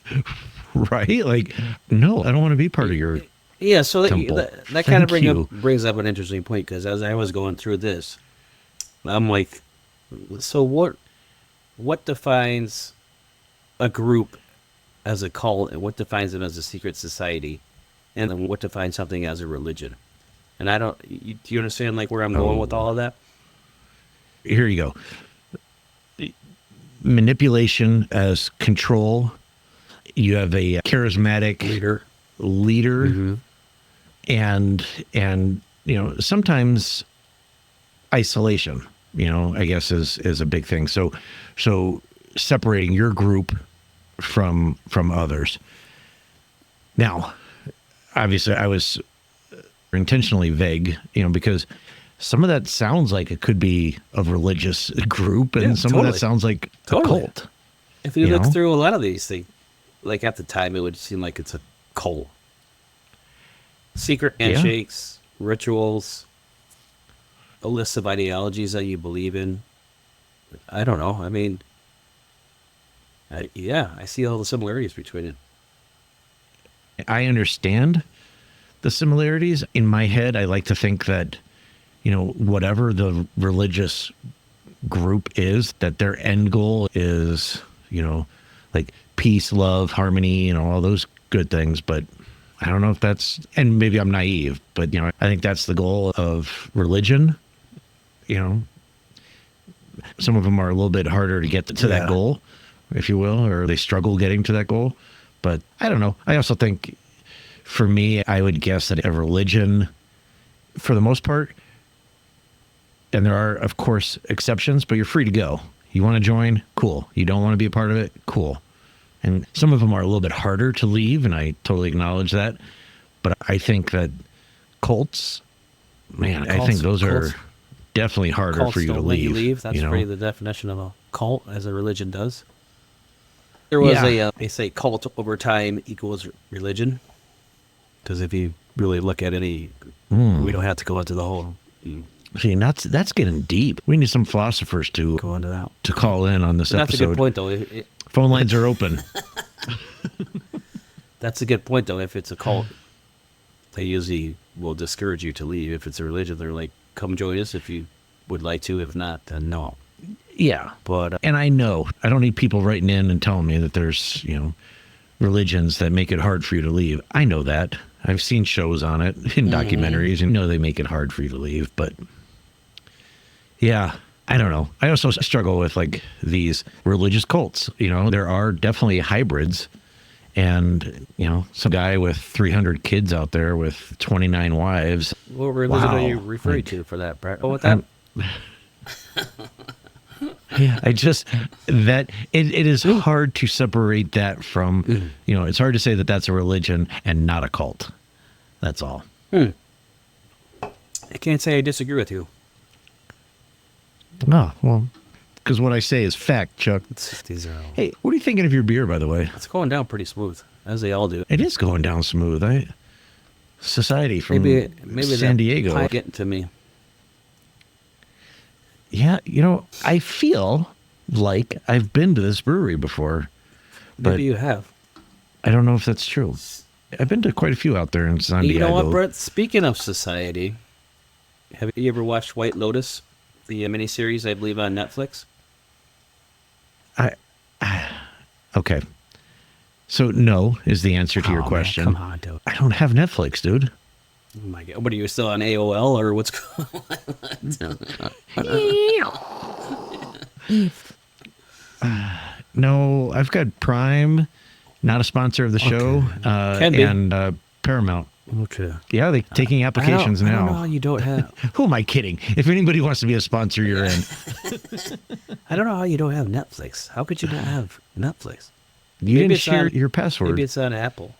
right? Like, no, I don't want to be part of your Yeah, so temple. that kind of Thank you. brings up an interesting point, because as I was going through this, I'm like, so what defines a group as a cult, and what defines them as a secret society, and then what defines something as a religion? And I don't, do you understand like where I'm going with all of that? Here you go. Manipulation as control. You have a charismatic leader, and you know, sometimes isolation, you know, I guess is a big thing. So separating your group from others. Now, obviously I was intentionally vague, you know, because some of that sounds like it could be a religious group, and Yeah, some of totally. that sounds like Totally. a cult. If you You look know? through a lot of these things, like at the time, it would seem like it's a cult. Secret handshakes, rituals, a list of ideologies that you believe in. I don't know. I mean, yeah, I see all the similarities between it. I understand the similarities. In my head, I like to think that, you know, whatever the religious group is, that their end goal is, you know, like peace, love, harmony, you know, all those good things. But I don't know if that's, and maybe I'm naive, but, you know, I think that's the goal of religion. You know, some of them are a little bit harder to get to that Yeah. goal, if you will, or they struggle getting to that goal. But I don't know. I also think, for me, I would guess that a religion, for the most part, and there are, of course, exceptions, but you're free to go. You want to join? Cool. You don't want to be a part of it? Cool. And some of them are a little bit harder to leave, and I totally acknowledge that. But I think that cults, man, I think those Cults- are definitely harder Cults for you to don't let you leave. leave. That's you know? really the definition of a cult, as a religion does. There was Yeah. they say cult over time equals religion. Because if you really look at any, we don't have to go into the whole, See, and that's getting deep. We need some philosophers to go into that. call in on this That's a episode. good point, though. Phone lines are open. That's a good point, though. If it's a cult, they usually will discourage you to leave. If it's a religion, they're like, come join us if you would like to. If not, then no. Yeah. But And I know I don't need people writing in and telling me that there's, you know, religions that make it hard for you to leave. I know that. I've seen shows on it in documentaries, and know they make it hard for you to leave. But yeah, I don't know. I also struggle with like these religious cults. You know, there are definitely hybrids. And, you know, some guy with 300 kids out there with 29 wives. what religion are you Wow. referring Like, to for that, Brett? Oh, with that? Yeah, I just that it is hard to separate that from, you know, it's hard to say that that's a religion and not a cult. That's all. I can't say I disagree with you. Oh, well, because what I say is fact, Chuck. These are all, Hey, what are you thinking of your beer, by the way? it's going down pretty smooth, as they all do. It is going down smooth. Society from Maybe San that Diego. pie getting to me. Yeah, you know, I feel like I've been to this brewery before, but Maybe you have. I don't know if that's true. I've been to quite a few out there in San You know Diego. what, Brett? Speaking of society, have you ever watched White Lotus, the miniseries, I believe, on Netflix? Okay. So no is the answer to your Oh, man, question. come on, dude. I don't have Netflix, dude. Oh my God. What are you still on AOL or what's going No, I've got Prime, not a sponsor of the show, Can be. and Paramount. Okay. Yeah, they're taking applications I don't know now. how you don't have. Who am I kidding? If anybody wants to be a sponsor, you're in. I don't know how you don't have Netflix. How could you not have Netflix? You Maybe didn't it's share on- your password. Maybe it's on Apple.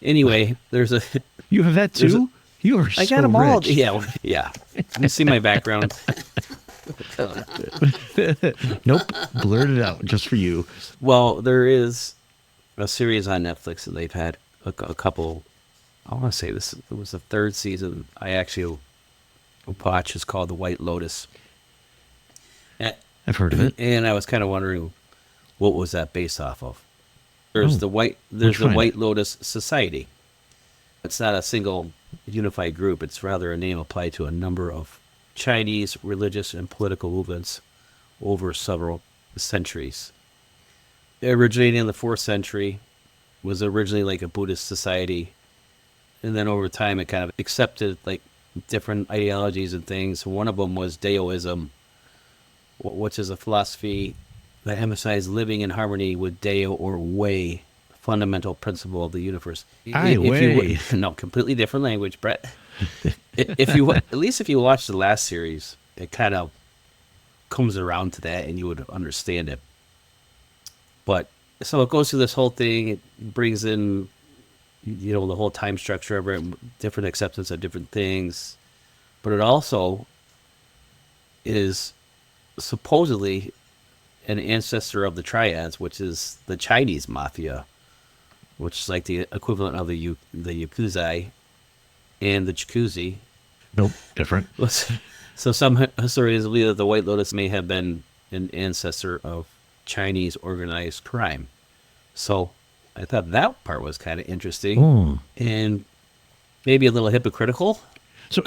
Anyway, there's a You have that There's a- too? You are I so got them all. rich. Yeah, yeah. You see my background. Nope. Blurred it out just for you. Well, there is a series on Netflix that they've had a couple. I want to say this it was the third season. I actually watched. It's called The White Lotus. And, I've heard of it. and I was kind of wondering what was that based off of. There's Oh, There's the find White it. Lotus Society. It's not a single unified group. It's rather a name applied to a number of Chinese religious and political movements over several centuries. Originating in the 4th century, was originally like a Buddhist society, and then over time it kind of accepted like different ideologies and things. One of them was Taoism, which is a philosophy that emphasized living in harmony with Tao or Wei, fundamental principle of the universe. Ai Wei. No, completely different language, Brett. If you at least if you watch the last series, it kind of comes around to that, and you would understand it. But so it goes through this whole thing. It brings in, the whole time structure of it, different acceptance of different things. But it also is supposedly an ancestor of the triads, which is the Chinese mafia, which is like the equivalent of the Yakuza and the Jacuzzi. Nope. Different. So some historians believe that the White Lotus may have been an ancestor of Chinese organized crime. So I thought that part was kind of interesting Oh. and maybe a little hypocritical. So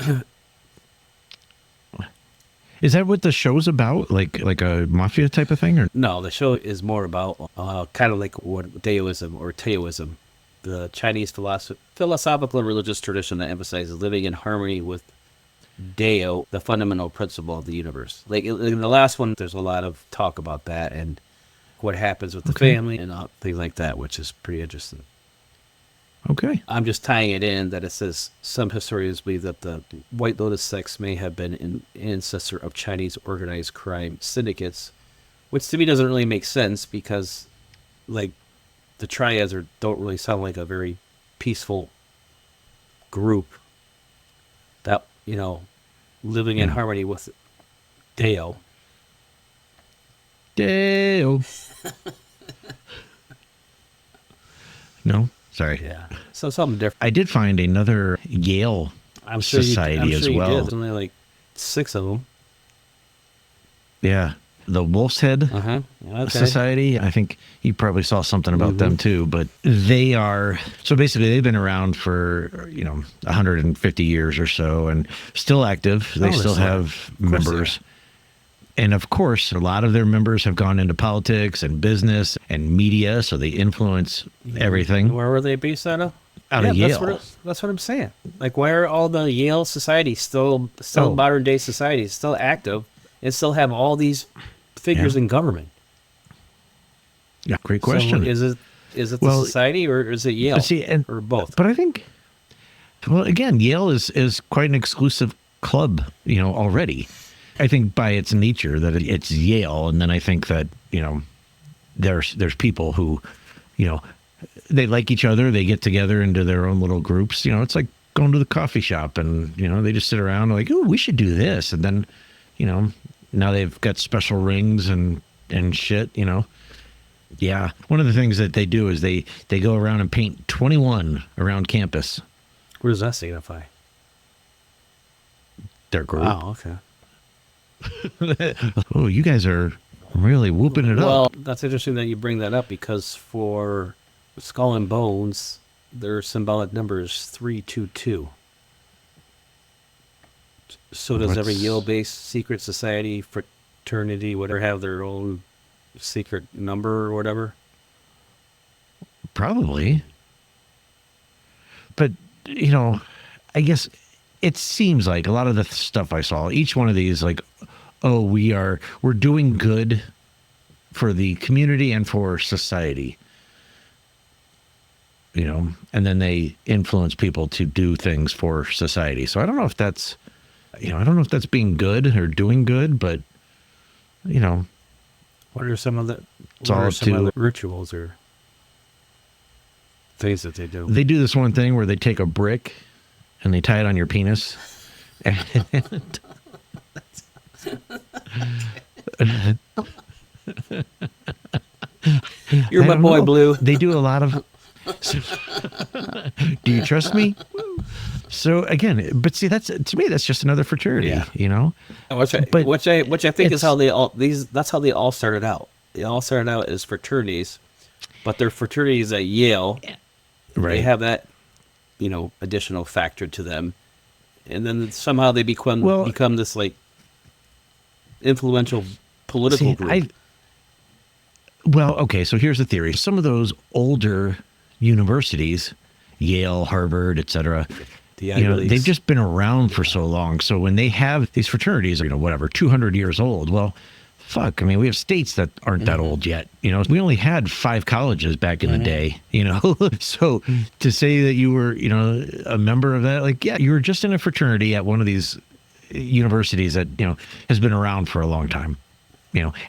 is that what the show's about? Like a mafia type of thing? Or No, the show is more about kind of like what Taoism or Taoism, the Chinese philosophical and religious tradition that emphasizes living in harmony with Tao, the fundamental principle of the universe. Like in the last one, there's a lot of talk about that and what happens with the family and things like that, which is pretty interesting. okay. I'm just tying it in that it says some historians believe that the White Lotus sects may have been an ancestor of Chinese organized crime syndicates, which to me doesn't really make sense because, like, the triads don't really sound like a very peaceful group that, living in harmony with Tao. Dale. No, sorry. Yeah. So something different. I did find another Yale I'm sure society you, I'm as sure you well. did. There's only like 6 of them. Yeah, the Wolf's Head Okay. Society. I think you probably saw something about them too. But they are so basically they've been around for 150 years or so and still active. They Oh, still they're have still- of course they members. And of course, a lot of their members have gone into politics and business and media, so they influence everything. Where were they based out of? Out of That's Yale. that's what I'm saying. Like, why are all the Yale societies still Oh. modern day societies still active and still have all these figures Yeah. in government? Yeah, great question. So is it the Well, society or is it Yale? But see, and or both? But I think, well, again, Yale is quite an exclusive club, already. I think by its nature that it's Yale, and then I think that there's people who, they like each other. They get together into their own little groups. It's like going to the coffee shop, and they just sit around like, oh, we should do this, and then, now they've got special rings and shit. Yeah, one of the things that they do is they go around and paint 21 around campus. What does that signify? Their group. Wow. Okay. Oh, you guys are really whooping it Well, up. that's interesting that you bring that up because for Skull and Bones, their symbolic number is 322. So does every What's- Yale-based secret society, fraternity, whatever, have their own secret number or whatever? Probably. But, I guess it seems like a lot of the stuff I saw, each one of these, like, oh, we're doing good for the community and for society. And then they influence people to do things for society. So I don't know if that's, I don't know if that's being good or doing good, but, What are some of the all up to- rituals or things that they do. They do this one thing where they take a brick and they tie it on your penis. You're I my don't boy, know. Blue. They do a lot of. Do you trust me? So again, but see, that's to me, that's just another fraternity. Yeah. You know, Which I, But which I think is it's- how they all that's how they all started out. They all started out as fraternities, but they're fraternities at Yale. right? They have that, additional factor to them, and then somehow they become Well- this like influential political See, group. Well, okay, so here's the theory. Some of those older universities, Yale, Harvard, etc., The Ivy Leagues. they've just been around for so long. So when they have these fraternities, whatever, 200 years old, well, fuck, I mean, we have states that aren't that old yet. We only had 5 colleges back in the day, So to say that you were, a member of that, like, yeah, you were just in a fraternity at one of these universities that, has been around for a long time.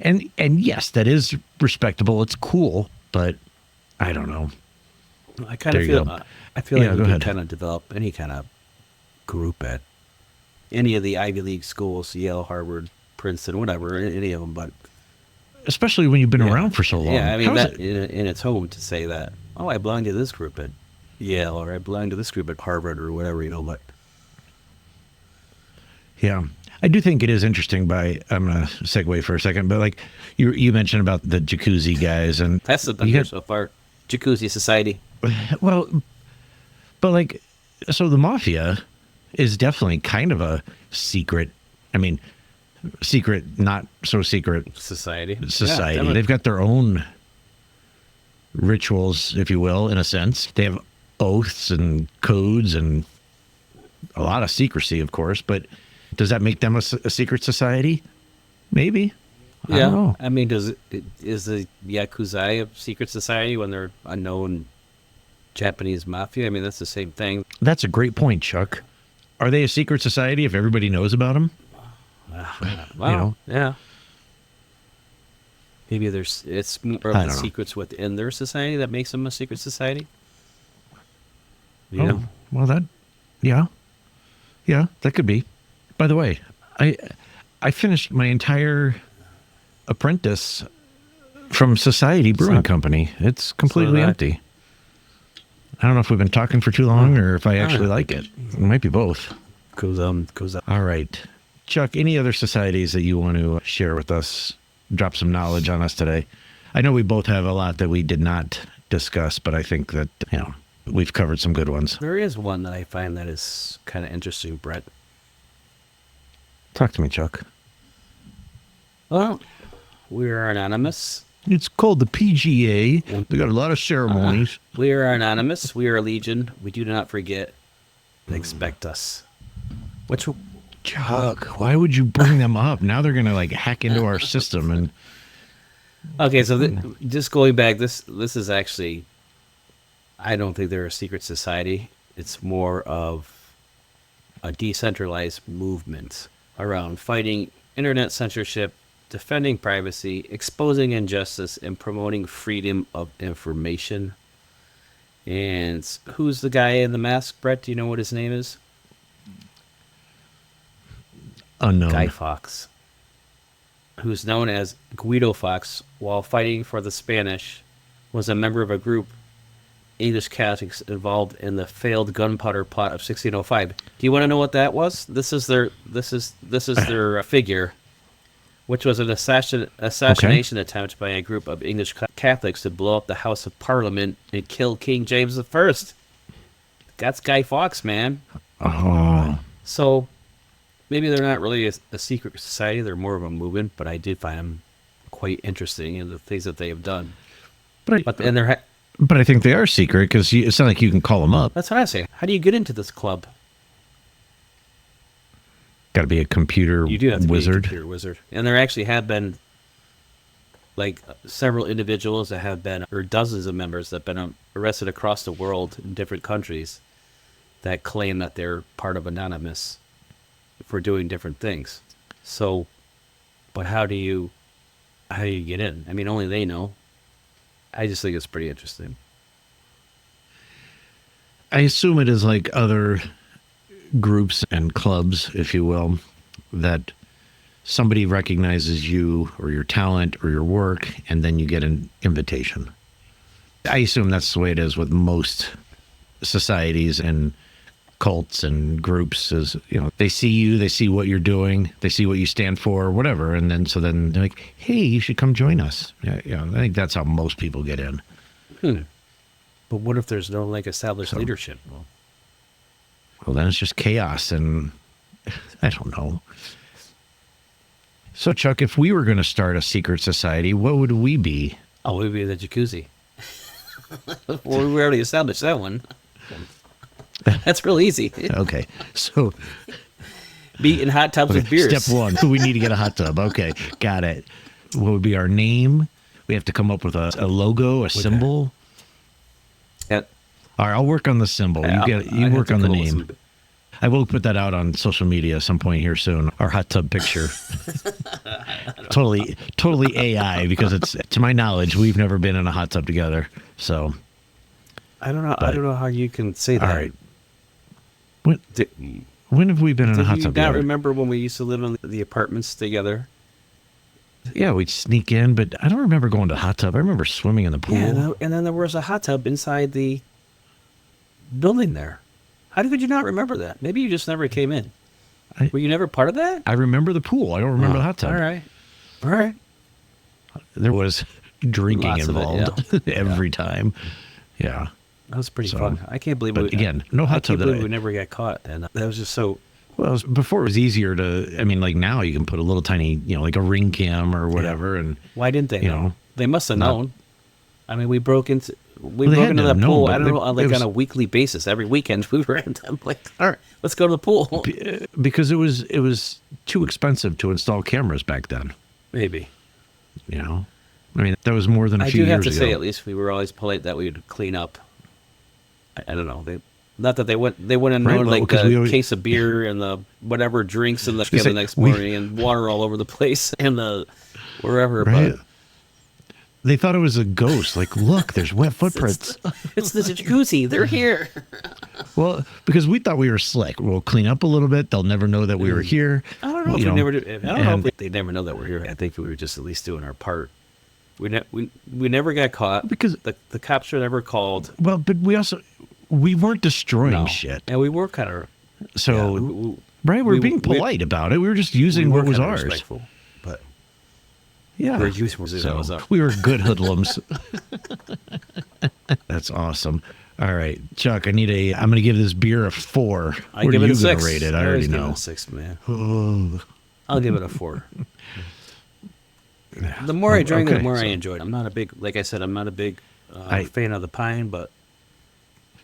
And yes, that is respectable. It's cool, but I don't know. I kind There of you feel. go. I feel Yeah, like go we ahead. could kind of develop any kind of group at any of the Ivy League schools, Yale, Harvard, Princeton, whatever, any of them. But Especially when you've been yeah. around for so long. Yeah, I mean How's that it- in its home to say that. Oh, I belong to this group at Yale, or I belong to this group at Harvard, or whatever. But Yeah. I do think it is interesting I'm going to segue for a second, but like you mentioned about the Jacuzzi guys and that's the been you here got- so far. Jacuzzi Society. well, but like, so the mafia is definitely kind of a secret. I mean, secret, not so secret Society. society. Yeah, They've got their own rituals, if you will, in a sense. They have oaths and codes and a lot of secrecy, of course, but does that make them a secret society? Maybe. I don't know. I mean, is the Yakuza a secret society when they're unknown Japanese mafia? I mean, that's the same thing. That's a great point, Chuck. Are they a secret society if everybody knows about them? Well, yeah. Maybe it's more of I the don't know. secrets within their society that makes them a secret society. Oh, well, yeah, that could be. By the way, I finished my entire apprentice from Society Brewing Company. It's completely did I. empty. I don't know if we've been talking for too long or if I actually like it. It might be both. goes up. All right. Chuck, any other societies that you want to share with us? Drop some knowledge on us today. I know we both have a lot that we did not discuss, but I think that, we've covered some good ones. There is one that I find that is kind of interesting, Brett. Talk to me, Chuck. Well, we are anonymous. It's called the PGA. They got a lot of ceremonies. We are anonymous. We are a legion. We do not forget. Expect us. Which Chuck, why would you bring them up? Now they're going to like hack into our system and okay, so just going back, this is actually, I don't think they're a secret society. It's more of a decentralized movement around fighting internet censorship, defending privacy, exposing injustice, and promoting freedom of information. And who's the guy in the mask, Brett? Do you know what his name is? unknown. Guy Fawkes, who's known as Guido Fawkes, while fighting for the Spanish, was a member of a group, English Catholics, involved in the failed gunpowder plot of 1605. Do you want to know what that was? This is their figure, which was an assassination attempt by a group of English Catholics to blow up the House of Parliament and kill King James I. That's Guy Fawkes, man. Oh, So maybe they're not really a secret society. They're more of a movement, but I did find them quite interesting in the things that they have done. but And they're but I think they are secret because it's not like you can call them up. that's what I say. How do you get into this club? Got to be a computer You do have to wizard. be a computer wizard. And there actually have been like several individuals that have been, or dozens of members that have been arrested across the world in different countries that claim that they're part of Anonymous for doing different things. So, but how do you get in? I mean, only they know. I just think it's pretty interesting. I assume it is like other groups and clubs, if you will, that somebody recognizes you or your talent or your work, and then you get an invitation. I assume that's the way it is with most societies and cults and groups. Is, you know, they see you, they see what you're doing, they see what you stand for, whatever, and then they're like, hey, you should come join us. Yeah, I think that's how most people get in. But what if there's no like established leadership? Well, then it's just chaos, and I don't know. So, Chuck, if we were going to start a secret society, what would we be? Oh, we'd be the Jacuzzi. Well, we already established that one. That's real easy. Okay, so Be in hot tubs with beers. Step one, we need to get a hot tub. Okay, got it. What would be our name? We have to come up with a logo, a symbol. Yeah. All right, I'll work on the symbol. You work on the name. I will put that out on social media at some point here soon. Our hot tub picture. totally AI, because it's, to my knowledge, we've never been in a hot tub together. So I don't know. I don't know how you can say that. all right. When have we been in a hot Do you tub not together? remember when we used to live in the apartments together? Yeah, we'd sneak in, but I don't remember going to the hot tub. I remember swimming in the pool. Yeah, and then there was a hot tub inside the building there. How could you not remember that? Maybe you just never came in. Were you never part of that? I remember the pool. I don't remember the hot tub. All right. There was drinking Lots of it, involved every time. Yeah. That was pretty So, fun. I can't believe but again, no hot I tub can't that believe I- we never got caught. And that was just so. Well, before it was easier to, I mean, like now you can put a little tiny, like a ring cam or whatever. And Why didn't they You know? know, They must have known. I mean, we broke into they broke had into to that have known, pool. but I don't know, it like was- on a weekly basis. Every weekend we were in them. Like, all right, let's go to the pool. because it was too expensive to install cameras back then. Maybe. I mean, that was more than a I few do have years to ago. say, at least we were always polite that we would clean up. I don't know. Not that they wouldn't have Right, known well, like because a we always- case of beer and the whatever drinks in the gonna say, next we- morning and water all over the place and the wherever. Right? But They thought it was a ghost. Like, look, there's wet footprints. it's the Jacuzzi. They're here. Well, because we thought we were slick. We'll clean up a little bit. They'll never know that we were here. I don't know if You we know, never do. I don't know and- if they never know that we're here. I think we were just at least doing our part. We never got caught Because- the cops were never called. Well, but we weren't destroying No. shit. And we were kind of So, right, we're being polite about it. We were just using what was ours. Respectful, but Yeah. we're using what was So ours. we were good hoodlums. That's awesome. All right, Chuck, I'm going to give this beer a 4. I Where give are it you a gonna 6. rate it? I always already give it know. a 6, man. I'll give it a 4. The more I drank, Okay, the more so- I enjoyed. I'm not a big, like I said, I'm not a big I- fan of the pine, but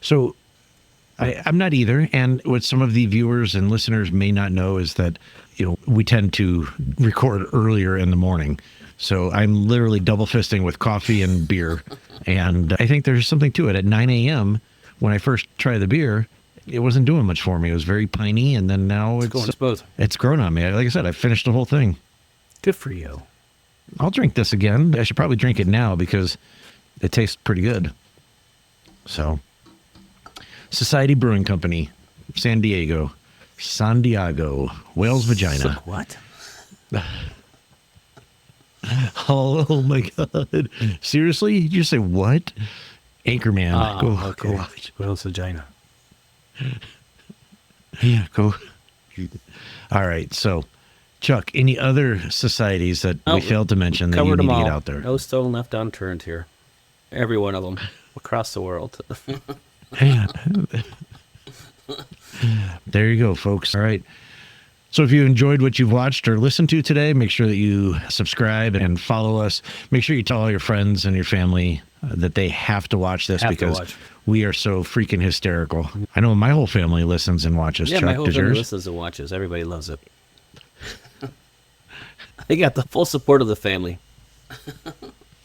So I'm not either. And what some of the viewers and listeners may not know is that, we tend to record earlier in the morning. So I'm literally double fisting with coffee and beer. And I think there's something to it. At 9 a.m., when I first tried the beer, it wasn't doing much for me. It was very piney. And then now it's going smooth. it's grown on me. Like I said, I finished the whole thing. Good for you. I'll drink this again. I should probably drink it now because it tastes pretty good. So, Society Brewing Company, San Diego, whale's vagina. What? Oh my God. Seriously? Did you say what? Anchorman. Go watch. Whale's vagina. Yeah, go. All right. So, Chuck, any other societies that we failed to mention that you Covered need them to all. get out there? No stone left unturned here. Every one of them across the world. Yeah. There you go, folks. All right. So if you enjoyed what you've watched or listened to today, make sure that you subscribe and follow us. Make sure you tell all your friends and your family that they have to watch this Have to because watch. we are so freaking hysterical. I know my whole family listens and watches. Yeah, Chuck, my whole does family yours? listens and watches. Everybody loves it. I got the full support of the family.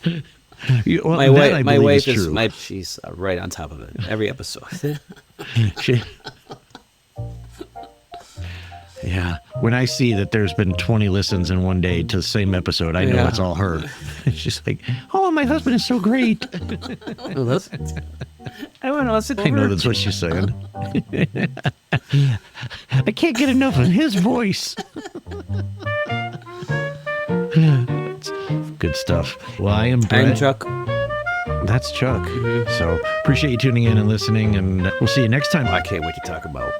Well, My that wife, I my believe wife is true. she's right on top of it every episode. She- yeah. When I see that there's been 20 listens in one day to the same episode, I know Yeah. it's all her. She's like, oh, my husband is so great. I doing? Let's sit I know over. that's what she's saying. I can't get enough of his voice. It's good stuff. Well, I am Brett. I'm Chuck. That's Chuck. So appreciate you tuning in and listening, and we'll see you next time. I can't wait to talk about